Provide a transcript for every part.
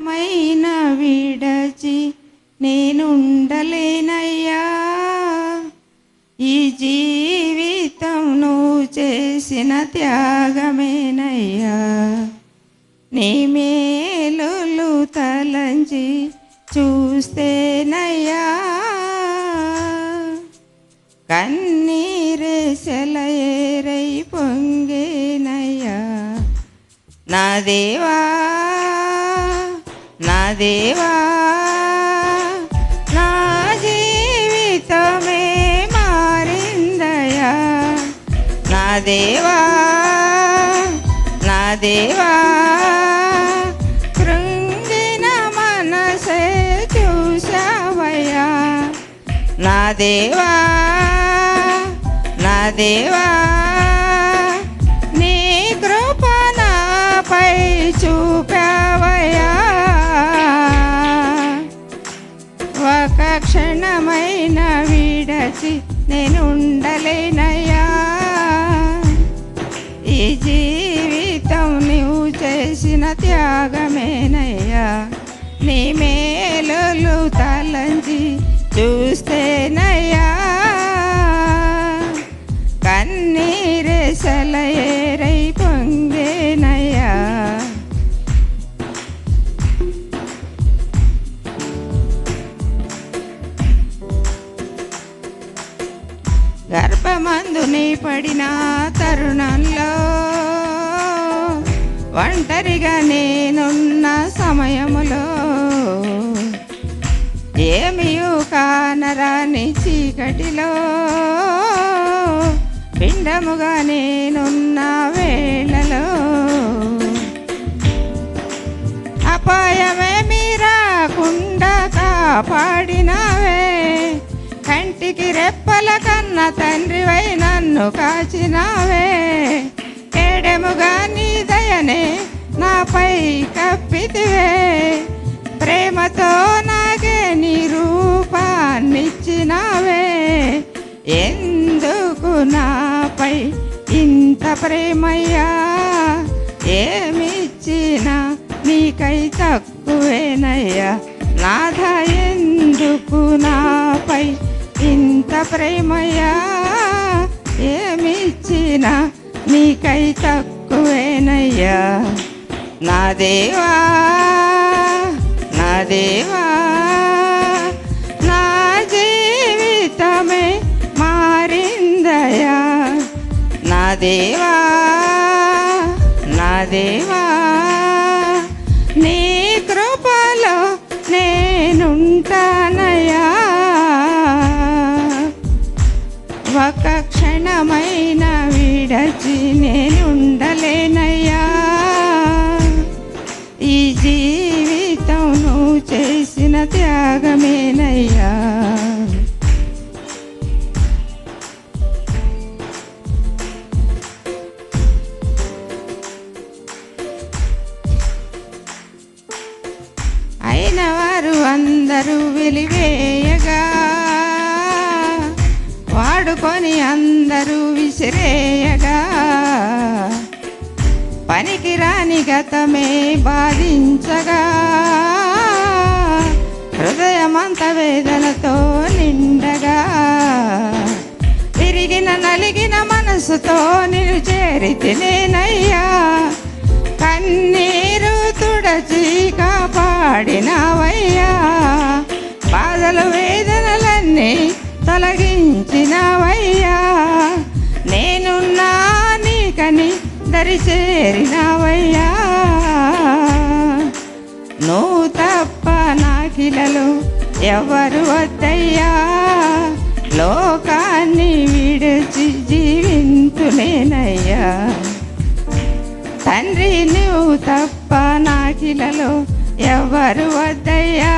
మైనా విడచి నేనుండలేనయ్యా. ఈ జీవితం నువ్వు చేసిన త్యాగమేనయ్యా. నీ మేలులు తలంచి చూస్తేనయ్యా కన్నీరే సెలయేరై పొంగేనయ్యా. నా దేవా నా దేవా నా జీవితమే మారిందయ్యా. నా దేవా నా దేవా కృంగిన మనసే చూసావయ్యా. నా దేవా నా దేవా నీ కృప నాపై చూపావయ్యా. ఒక క్షణమైన విడచి నేను ఉండలేనయ్యా. ఈ జీవితం నువ్వు చేసిన త్యాగమేనయ్యా. నీ మేలులు తలంచి చూస్తేనయ్యా కన్నీరే సెలయేరై పొంగేనయ్యా. గర్భమందుని పడిన తరుణంలో ఒంటరిగా నేనున్న సమయములో ఏమియు కానరాని చీకటిలో పిండముగా నేనున్న వేళలో అపాయమేమీ రాకుండా కాపాడినావే. కంటికి రెప్పల కన్న తండ్రివై నన్ను కాచినావే. కేడెముగా నీ దయనే నాపై కప్పితివే. ప్రేమతో నాకే నీ రూపాన్నిచ్చినావే. ఎందుకు నాపై ఇంత ప్రేమయ్యా. ఏమిచ్చినా నీకై తక్కువేనయ్యా. నాథ ఎందుకు నాపై ఇంత ప్రేమయ్యా. ఏమిచ్చినా నీకై తక్కువేనయ్యా. నా దేవా నా దేవా నా జీవితమే మారిందయ్యా. నా దేవా నా దేవా నీ కృపలో నేనుంటానయ్యా. ఒక క్షణమైన విడచి నేనుండలేనయ్యా. ఈ జీవితం నువ్వు చేసిన త్యాగమేనయ్యా. అయిన వారు అందరూ వెలివేయగా వాడుకొని అందరూ విసిరేయగా పనికి రాని గతమే బాధించగా హృదయమంత వేదనతో నిండగా విరిగిన నలిగిన మనసుతో నిన్ను చేరితినేనయ్యా. కన్నీరు తుడచి కాపాడినవయ్యా. బాధలు వేదనలన్నీ తొలగించినవయ్యా. నేనున్నా నీకని దరి చేరినవయ్యా. నువ్వు తప్ప నాకిలలో ఎవరు వద్దయ్యా. లోకాన్ని విడిచి జీవింతునేనయ్యా. తండ్రి నువ్వు తప్ప నాకిలలో ఎవరు వద్దయ్యా.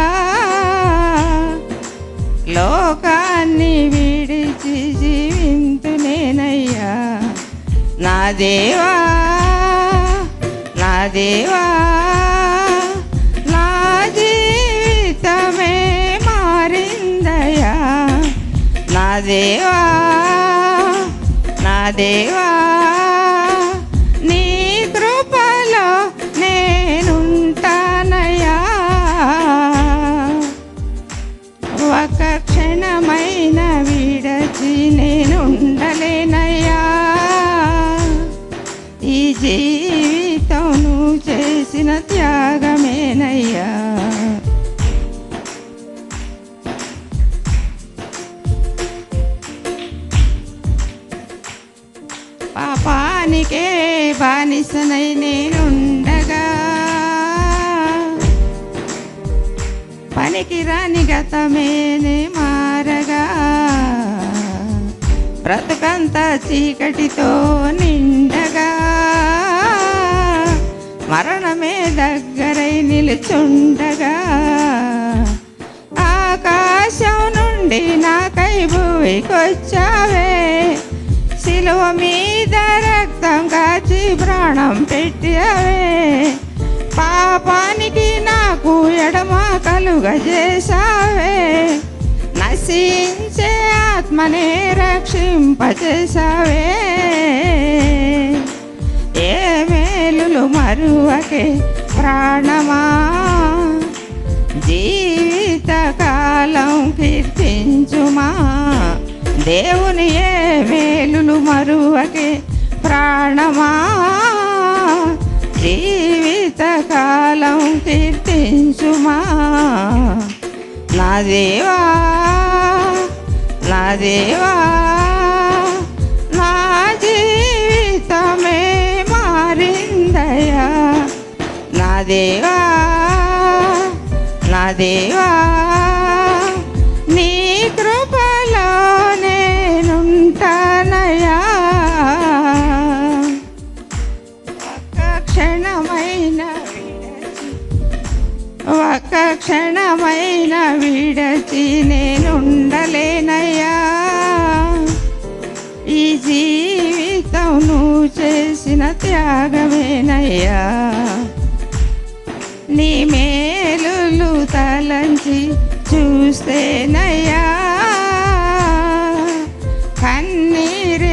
లోకాన్ని విడిచి జీవింతునేనయ్యా. నా దేవా నా దేవా నా జీవితమే మారిందయ్యా. నా దేవా నా దేవా నీ కృపలో నేనుంటానయ్యా. దాసనై నేనుండగా పనికిరాని గతమేనే మారగా బ్రతుకంతా చీకటితో నిండగా మరణమే దగ్గరై నిలుచుండగా ఆకాశం నుండి నాకై భూమికొచ్చావే శిలువ మీద రక్తం కాచి ప్రాణం పెట్టావే పాపానికి నాకు ఎడమ కలుగజేశావే నశించే ఆత్మనే రక్షింపచేశావే ఏ మేలులు మరువకే ప్రాణమా జీవితకాలం కీర్తించుమా దేవుని ఏ మేలులు మరువకే ప్రాణమా జీవితకాలం కీర్తించుమా నా దేవా నా దేవా నా జీవితమే మారిందయ్యా నా దేవా నా దేవా నీ కృపలో నేనుంటానయ్యా ఒక్క క్షణమైన విడచి నేనుండలేనయ్యా ఈ జీవితం నువ్వు చేసిన త్యాగమేనయ్యా నీ మేలులు తలంచి చూస్తేనయ్యా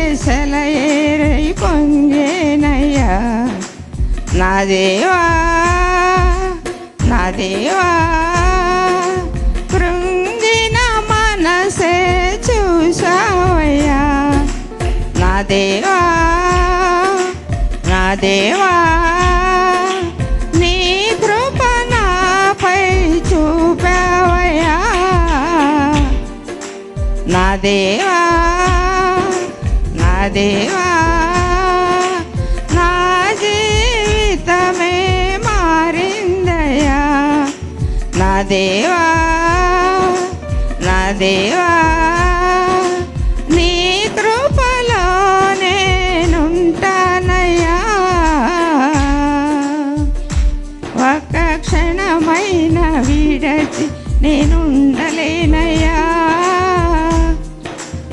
కన్నీరెసలయేరై పొంగేనయ్యా నా దేవా నా దేవా కృంగిన మనసే చూసావయ్యా నా దేవా నా దేవా నీ కృప నాపై చూపావయ్యా నా దేవా నా దేవా నా జీవితమే మారిందయ్యా నా దేవా నా దేవా నీ కృపలో నేనుంటానయ్యా ఒక్క క్షణమైన విడచి నేనుండలేనయ్యా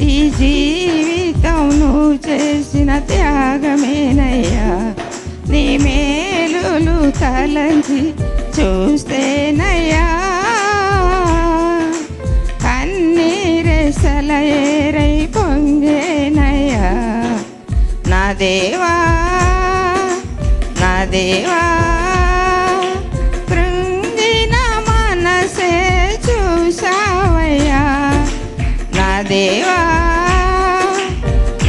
ఈ జీవితం నువ్వు చేసిన త్యాగమేనయ్యా నీ మేలులు తలంచి చూస్తేనయ్యా కన్నీరెసలయేరై పొంగేనయ్యా నా దేవా నా దేవా కృంగిన మనసే చూసావయ్యా నా దేవా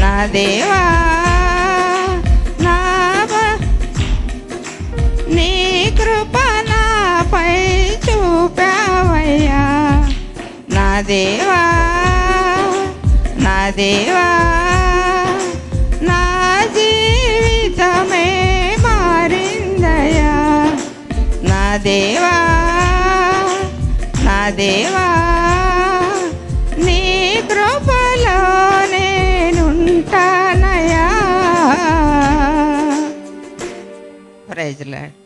నా దేవా నీ కృప నాపై చూపావయ్యా నా దేవా నా దేవా నా జీవితమే మారిందయ్యా నా దేవా నా దేవా నీ కృపలో నేనుంటానయ్యా ప్రైజ్ లార్డ్